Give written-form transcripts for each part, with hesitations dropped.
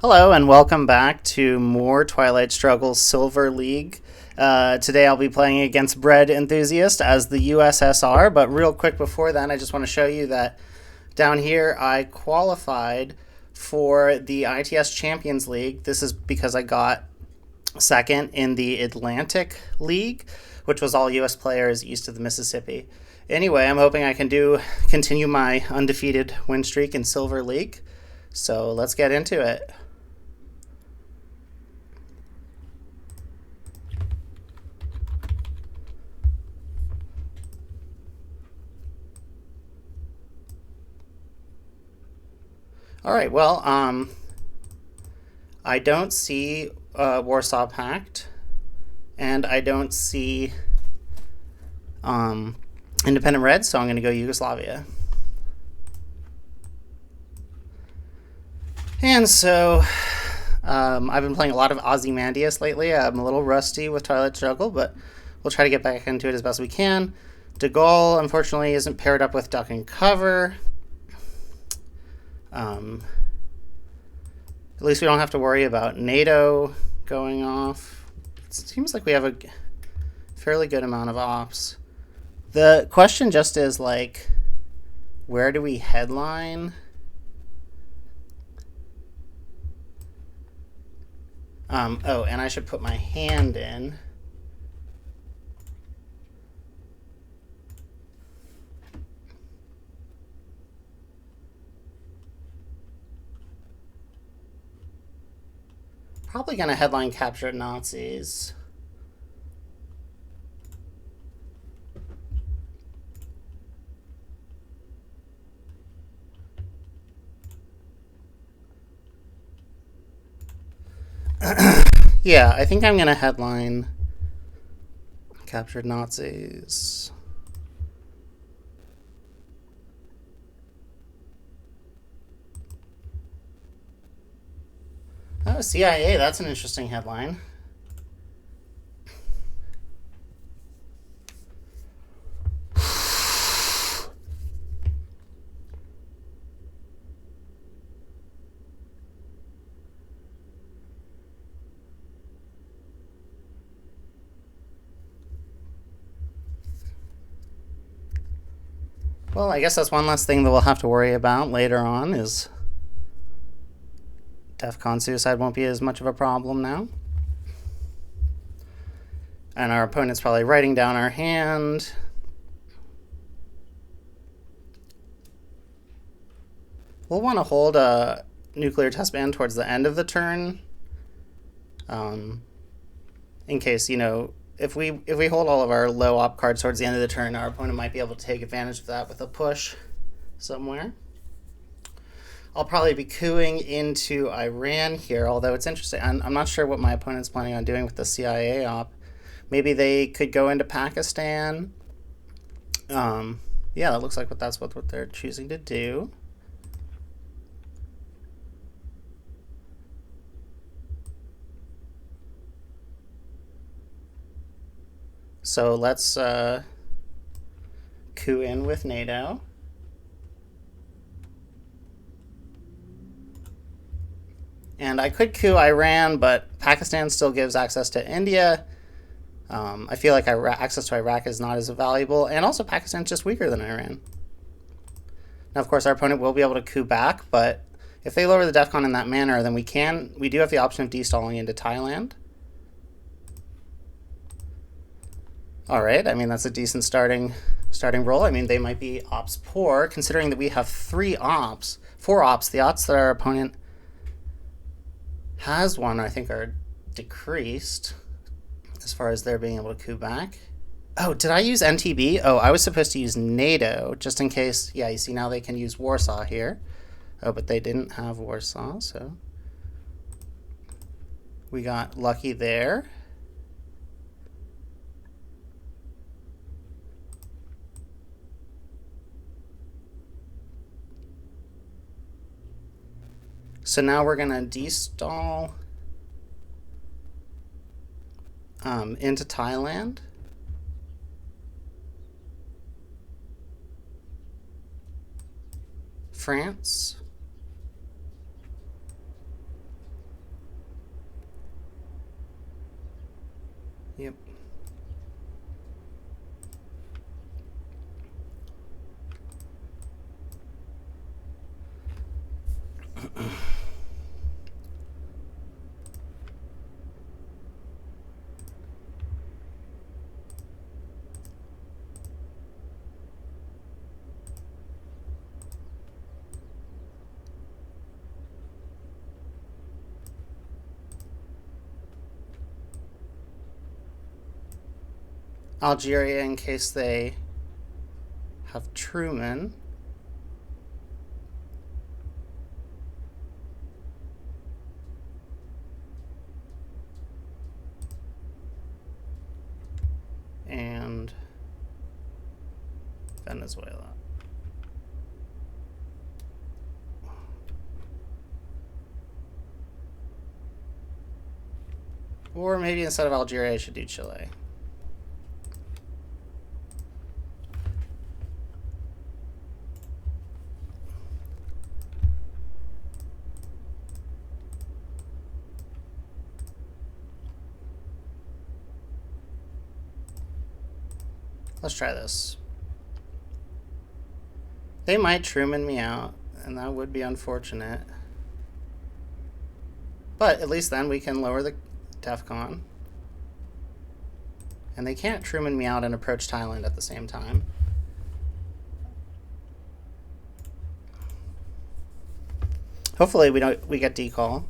Hello and welcome back to more Twilight Struggle Silver League. Today I'll be playing against BreadEnthusiast as the USSR, but real quick before that I just want to show you that down here I qualified for the ITS Champions League. This is because I got second in the Atlantic League, which was all US players east of the Mississippi. Anyway, I'm hoping I can continue my undefeated win streak in Silver League. So let's get into it. All right, well, I don't see Warsaw Pact, and I don't see Independent Red, so I'm going to go Yugoslavia. And so I've been playing a lot of Ozymandias lately. I'm a little rusty with Twilight Struggle, but we'll try to get back into it as best we can. De Gaulle, unfortunately, isn't paired up with Duck and Cover. At least we don't have to worry about NATO going off. It seems like we have a fairly good amount of ops. The question just is, like, where do we headline? Oh, and I should put my hand in. Probably going to headline Captured Nazis. Yeah, I think I'm going to headline Captured Nazis. Oh, CIA, that's an interesting headline. Well, I guess that's one less thing that we'll have to worry about later on is DEFCON suicide won't be as much of a problem now. And our opponent's probably writing down our hand. We'll want to hold a nuclear test ban towards the end of the turn. In case, you know, if we hold all of our low op cards towards the end of the turn, our opponent might be able to take advantage of that with a push somewhere. I'll probably be coupping into Iran here, although it's interesting. I'm not sure what my opponent's planning on doing with the CIA op. Maybe they could go into Pakistan. Yeah, that looks like that's what they're choosing to do. So let's coup in with NATO. And I could coup Iran, but Pakistan still gives access to India. I feel like access to Iraq is not as valuable, and also Pakistan's just weaker than Iran. Now, of course, our opponent will be able to coup back, but if they lower the DEFCON in that manner, then we do have the option of destalling into Thailand. All right, I mean, that's a decent starting roll. I mean, they might be ops poor, considering that we have 4 ops. The odds that our opponent has one, I think, are decreased as far as their being able to coup back. Oh, did I use NTB? Oh, I was supposed to use NATO, just in case. Yeah, you see, now they can use Warsaw here. Oh, but they didn't have Warsaw, so we got lucky there. So now we're going to destall into Thailand. France. Yep. Algeria in case they have Truman. And Venezuela. Or maybe instead of Algeria, I should do Chile. Let's try this. They might Truman me out, and that would be unfortunate. But at least then we can lower the DEFCON. And they can't Truman me out and approach Thailand at the same time. Hopefully we get decall.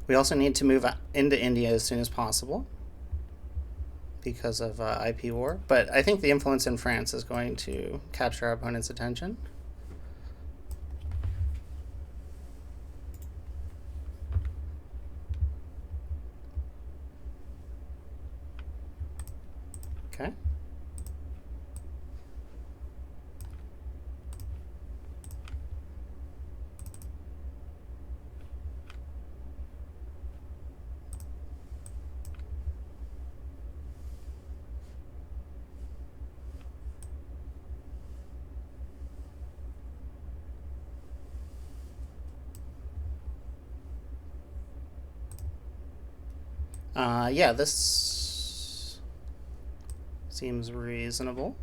We also need to move into India as soon as possible because of IP war. But I think the influence in France is going to capture our opponent's attention. Okay. Yeah, this seems reasonable.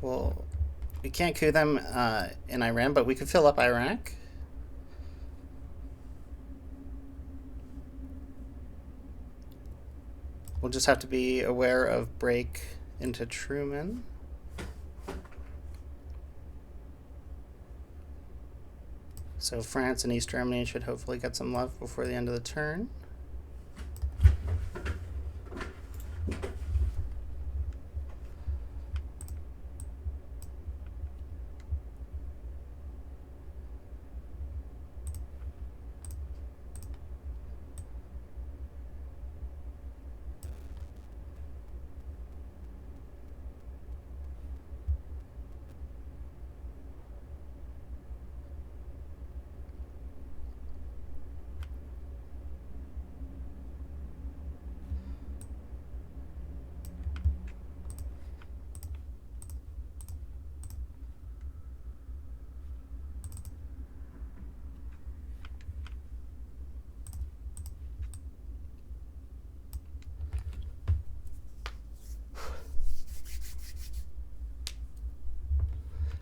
Well, we can't coup them in Iran, but we could fill up Iraq. We'll just have to be aware of break into Truman. So France and East Germany should hopefully get some love before the end of the turn.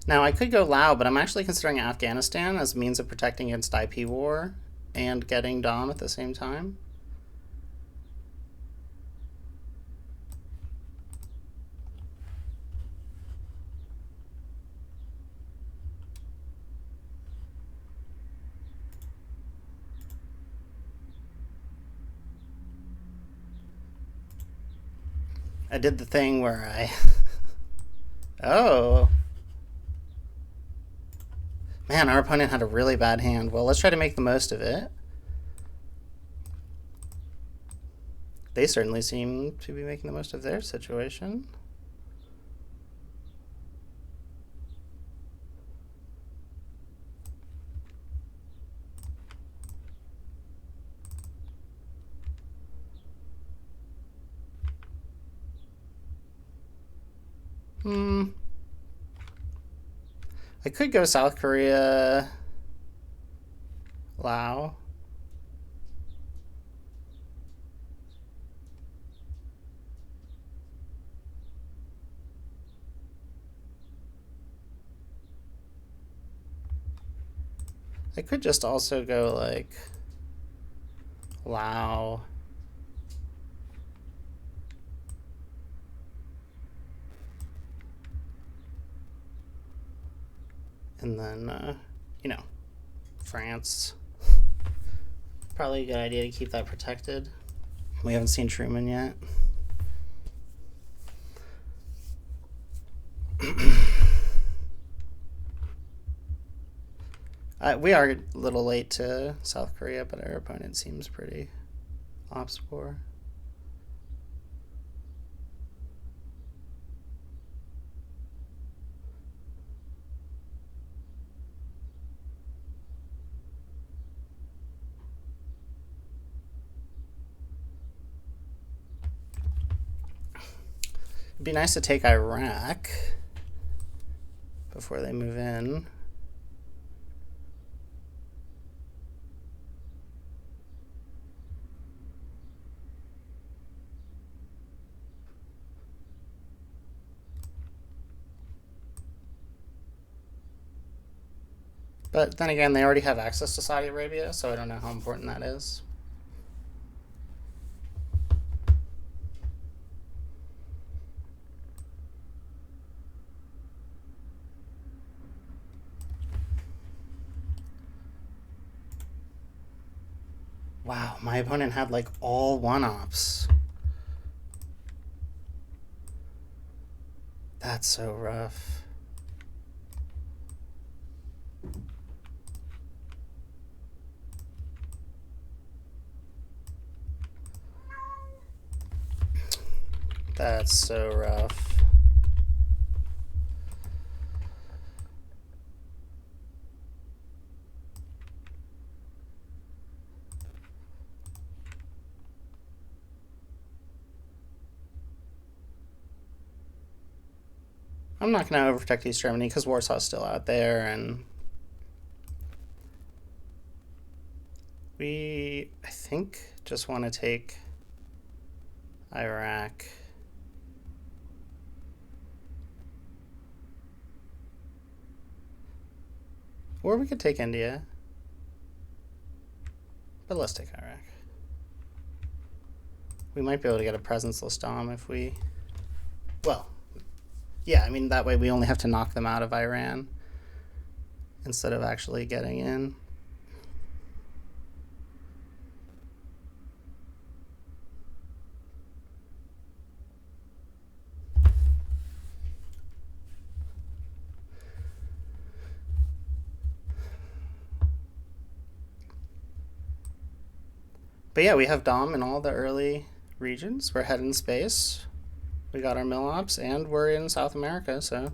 Now, I could go Lao, but I'm actually considering Afghanistan as a means of protecting against IP war and getting Dom at the same time. I did the thing where I... Oh... Man, our opponent had a really bad hand. Well, let's try to make the most of it. They certainly seem to be making the most of their situation. I could go South Korea, Laos. I could just also go like Laos. And then, you know, France. Probably a good idea to keep that protected. We haven't seen Truman yet. We are a little late to South Korea, but our opponent seems pretty ops poor. It'd be nice to take Iraq before they move in. But then again, they already have access to Saudi Arabia, so I don't know how important that is. Wow, my opponent had like all one-ops. That's so rough. That's so rough. I'm not going to overprotect East Germany because Warsaw's still out there, and we, I think, just want to take Iraq. Or we could take India. But let's take Iraq. We might be able to get a presence-less Dom if we... Well, yeah, I mean, that way we only have to knock them out of Iran instead of actually getting in. But yeah, we have Dom in all the early regions. We're head in space. We got our mill ops, and we're in South America, so,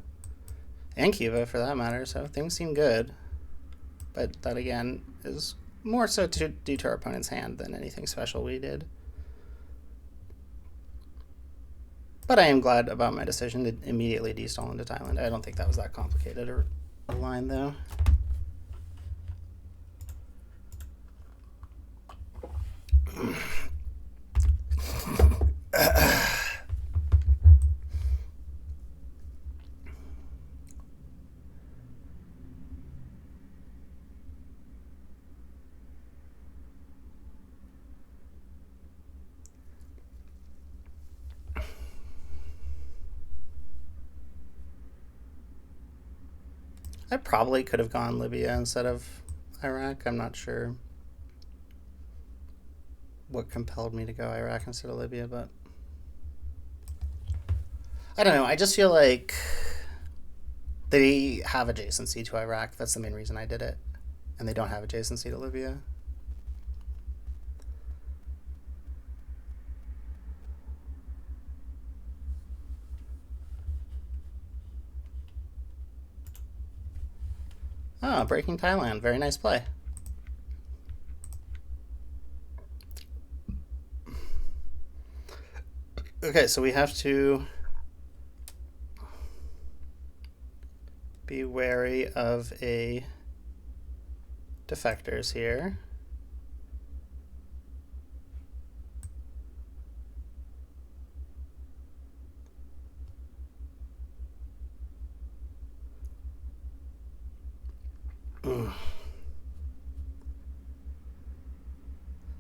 and Cuba for that matter, so things seem good. But that again is more so due to our opponent's hand than anything special we did. But I am glad about my decision to immediately destall into Thailand. I don't think that was that complicated a line though. I probably could have gone Libya instead of Iraq. I'm not sure what compelled me to go Iraq instead of Libya, but I don't know. I just feel like they have adjacency to Iraq. That's the main reason I did it. And they don't have adjacency to Libya. Oh, breaking Thailand. Very nice play. Okay, so we have to be wary of defectors here.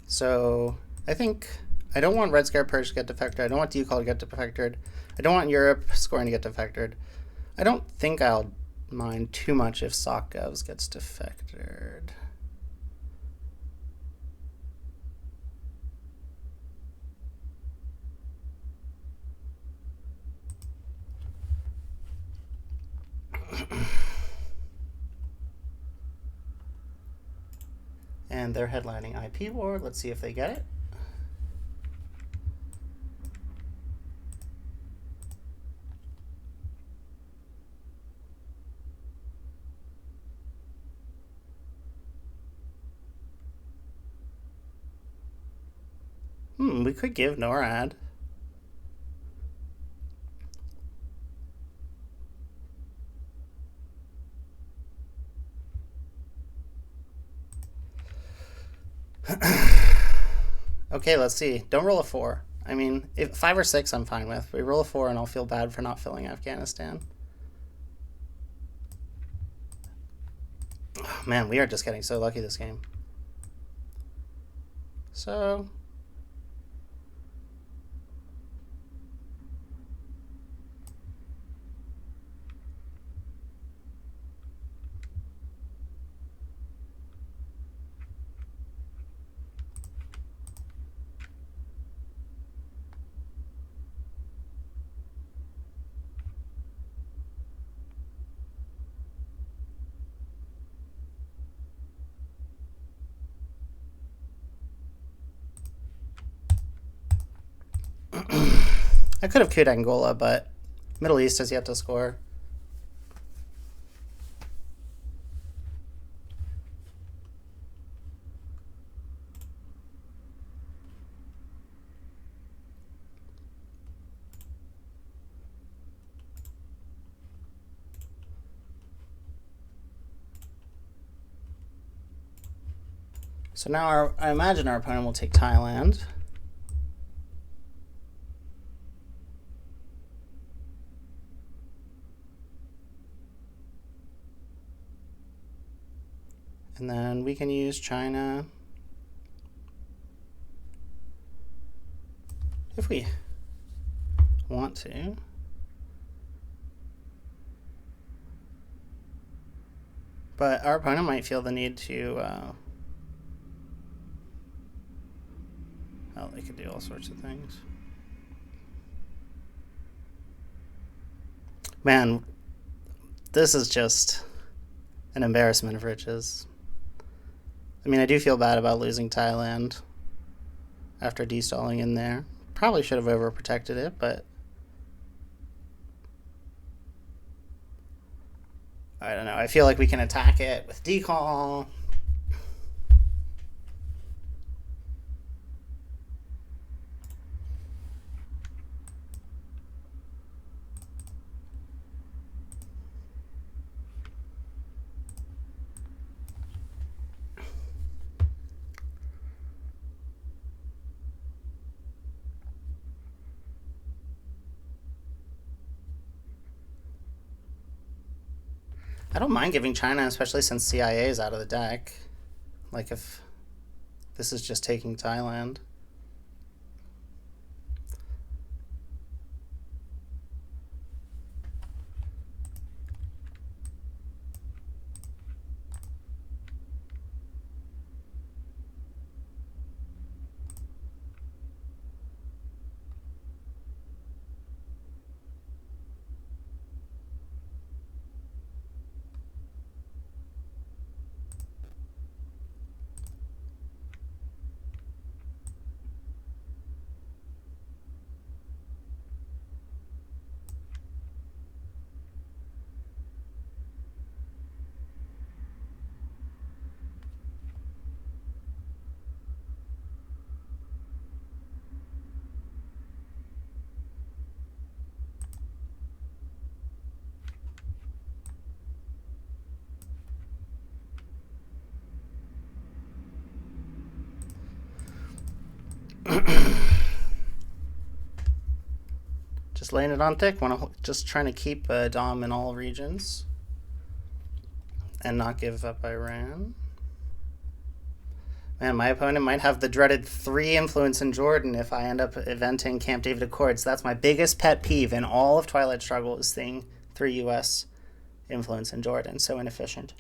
So I think I don't want Red Scare Purge to get defected. I don't want Decall to get defected. I don't want Europe scoring to get defected. I don't think I'll mind too much if Sockgovs gets defected. And they're headlining IP War. Let's see if they get it. We could give NORAD. Okay, let's see. Don't roll a 4. I mean, if 5 or 6, I'm fine with. We roll a 4, and I'll feel bad for not filling Afghanistan. Oh, man, we are just getting so lucky this game. So... I could have queued Angola, but Middle East has yet to score. So now I imagine our opponent will take Thailand. And then we can use China if we want to. But our opponent might feel the need to... well, they could do all sorts of things. Man, this is just an embarrassment of riches. I mean, I do feel bad about losing Thailand after destalling in there. Probably should have overprotected it, but I don't know. I feel like we can attack it with decall. I don't mind giving China, especially since CIA is out of the deck. Like if this is just taking Thailand. Just laying it on thick. Just trying to keep Dom in all regions and not give up Iran. Man, my opponent might have the dreaded 3 influence in Jordan if I end up eventing Camp David Accords. That's my biggest pet peeve in all of Twilight Struggle, is seeing 3 US influence in Jordan. So inefficient.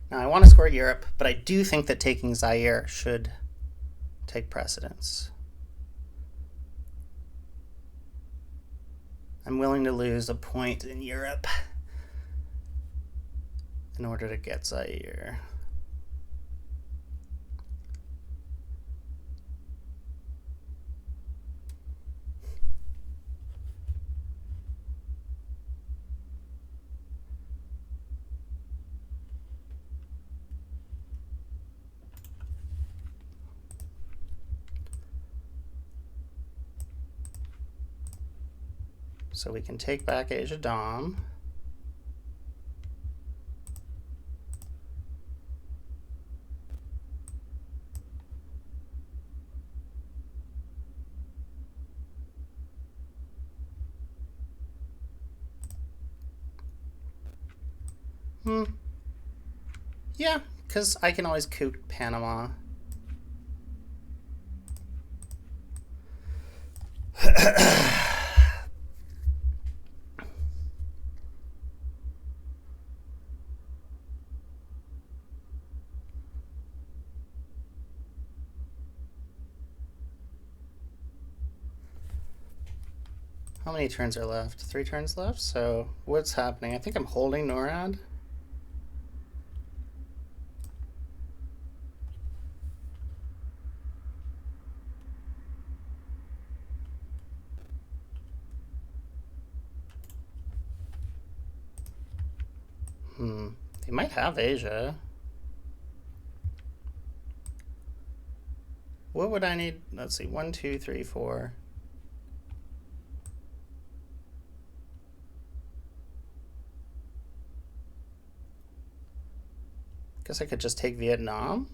Now, I want to score Europe, but I do think that taking Zaire should take precedence. I'm willing to lose a point in Europe in order to get Zaire. So we can take back Asia Dom. Yeah, because I can always coup Panama. How many turns are left? 3 turns left? So what's happening? I think I'm holding NORAD. They might have Asia. What would I need? Let's see. 1, 2, 3, 4. Guess I could just take Vietnam.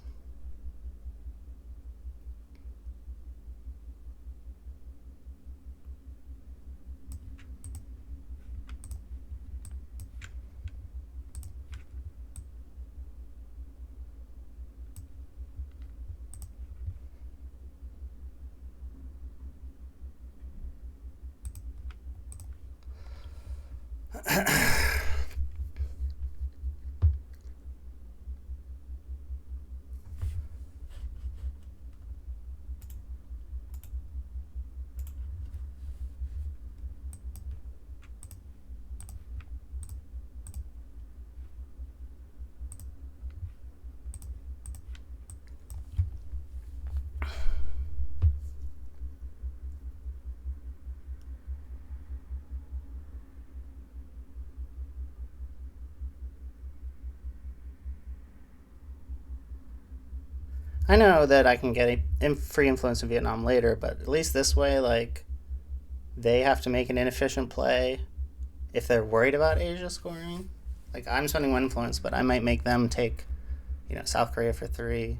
I know that I can get a free influence in Vietnam later, but at least this way, like, they have to make an inefficient play if they're worried about Asia scoring. Like, I'm spending 1 influence, but I might make them take, South Korea for 3.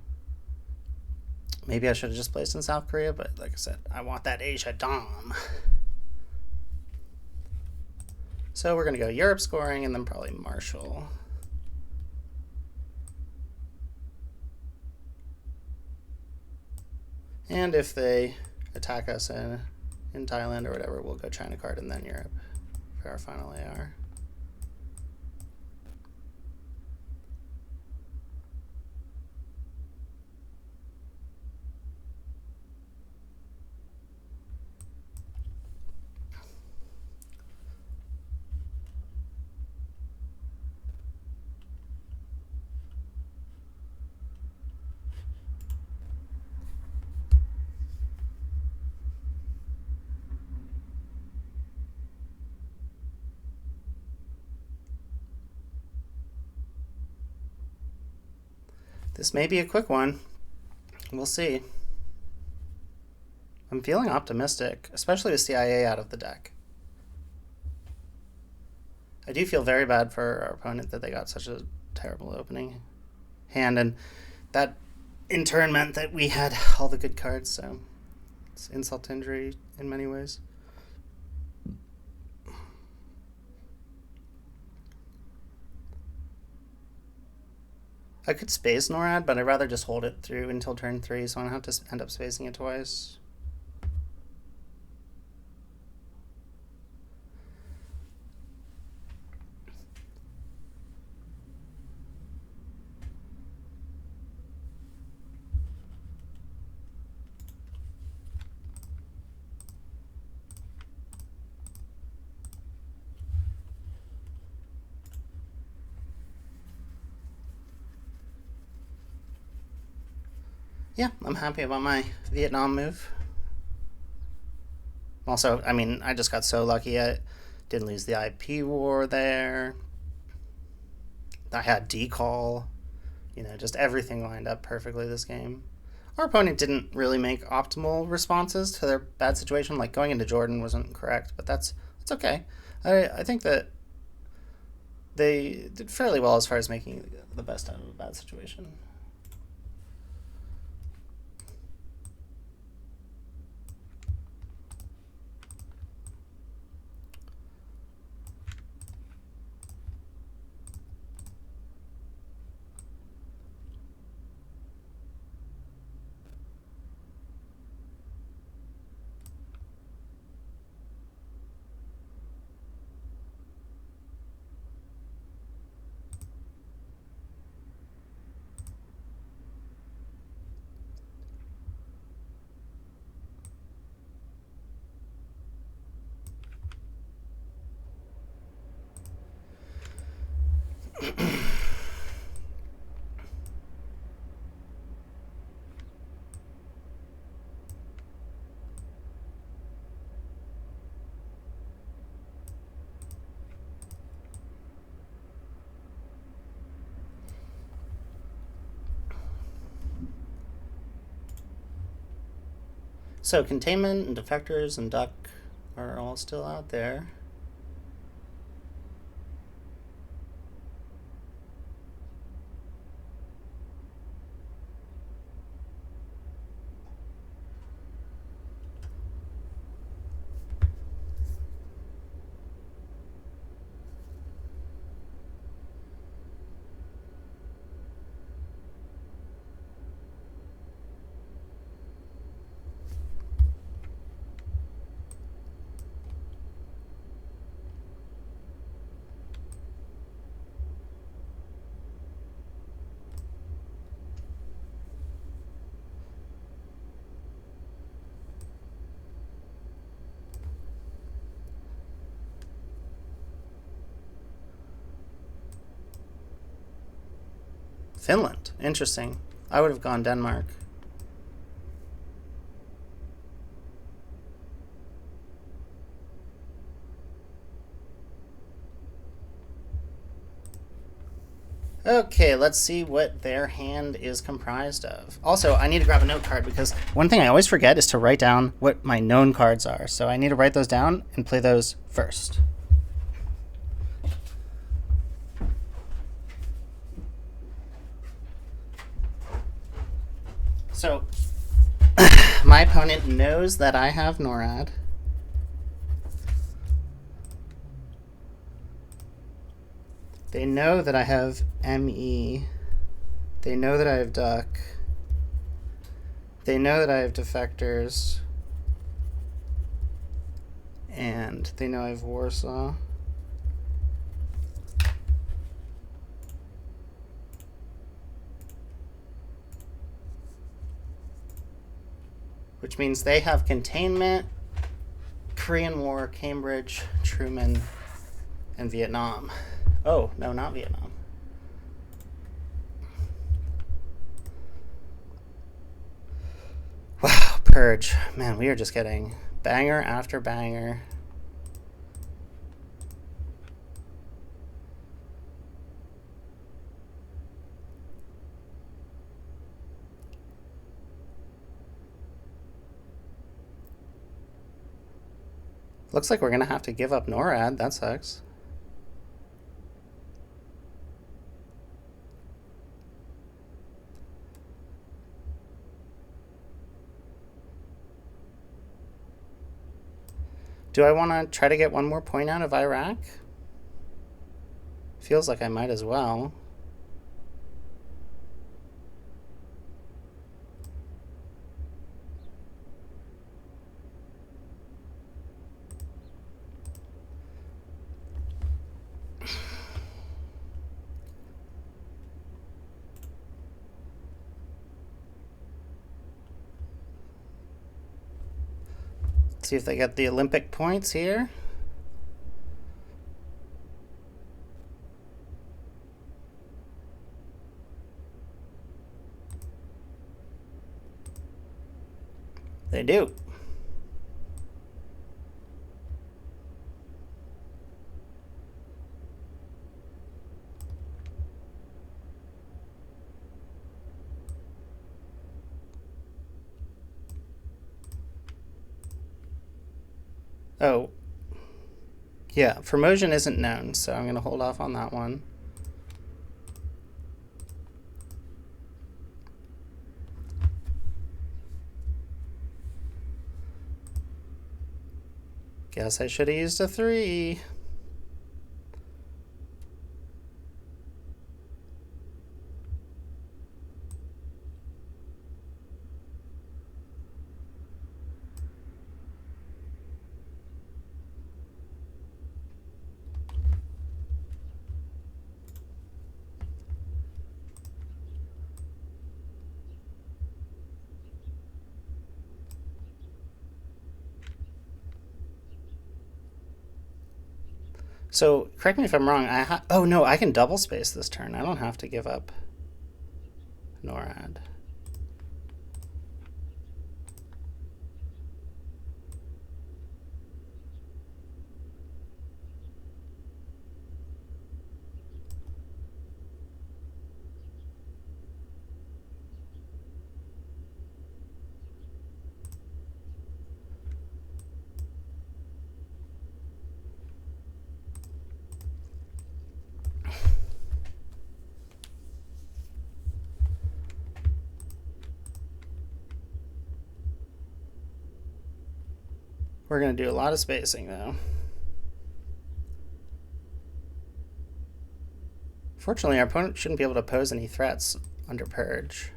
Maybe I should have just placed in South Korea, but like I said, I want that Asia Dom. So we're going to go Europe scoring and then probably Marshall. And if they attack us in Thailand or whatever, we'll go China card and then Europe for our final AR. This may be a quick one. We'll see. I'm feeling optimistic, especially with CIA out of the deck. I do feel very bad for our opponent that they got such a terrible opening hand, and that in turn meant that we had all the good cards, so it's insult to injury in many ways. I could space NORAD, but I'd rather just hold it through until turn 3, so I don't have to end up spacing it twice. Yeah, I'm happy about my Vietnam move. Also, I mean, I just got so lucky. I didn't lose the IP war there. I had decall. You know, just everything lined up perfectly this game. Our opponent didn't really make optimal responses to their bad situation. Like going into Jordan wasn't correct, but it's okay. I think that they did fairly well as far as making the best out of a bad situation. So containment and defectors and duck are all still out there. Finland. Interesting. I would have gone Denmark. Okay, let's see what their hand is comprised of. Also, I need to grab a note card because one thing I always forget is to write down what my known cards are. So I need to write those down and play those first. So, my opponent knows that I have NORAD. They know that I have ME. They know that I have duck. They know that I have defectors. And they know I have Warsaw. Which means they have containment, Korean War, Cambridge, Truman, and Vietnam. Oh, no, not Vietnam. Wow, Purge. Man, we are just getting banger after banger. Looks like we're going to have to give up NORAD. That sucks. Do I want to try to get one more point out of Iraq? Feels like I might as well. See if they get the Olympic points here. They do. Oh. Yeah, Formosan isn't known, so I'm going to hold off on that one. Guess I should have used a 3. So, correct me if I'm wrong. Oh no, I can double space this turn. I don't have to give up NORAD. We're going to do a lot of spacing, though. Fortunately, our opponent shouldn't be able to pose any threats under Purge.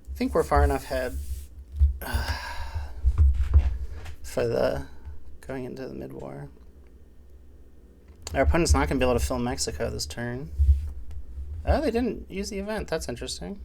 I think we're far enough ahead for the going into the mid-war. Our opponent's not going to be able to fill Mexico this turn. Oh, they didn't use the event. That's interesting.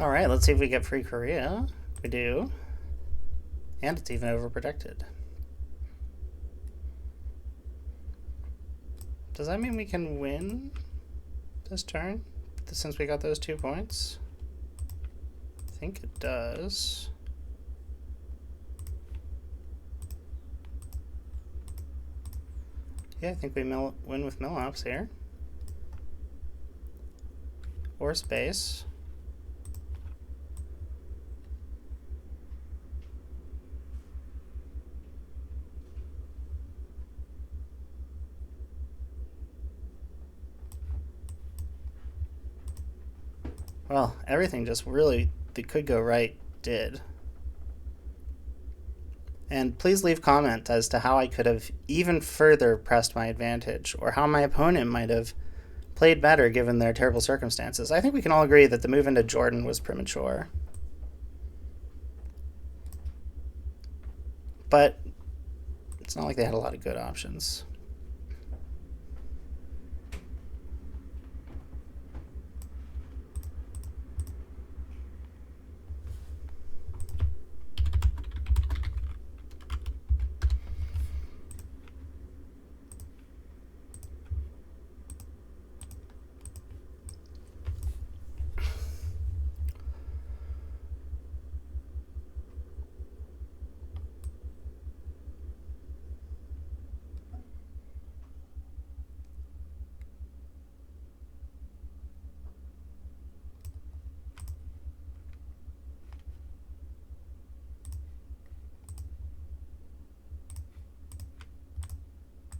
All right, let's see if we get free Korea. We do. And it's even overprotected. Does that mean we can win this turn since we got those 2 points? I think it does. Yeah, I think we win with mill-ops here. Or space. Well, everything just really that could go right did. And please leave comment as to how I could have even further pressed my advantage, or how my opponent might have played better given their terrible circumstances. I think we can all agree that the move into Jordan was premature. But it's not like they had a lot of good options.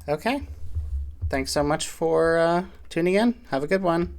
Okay. Thanks so much for tuning in. Have a good one.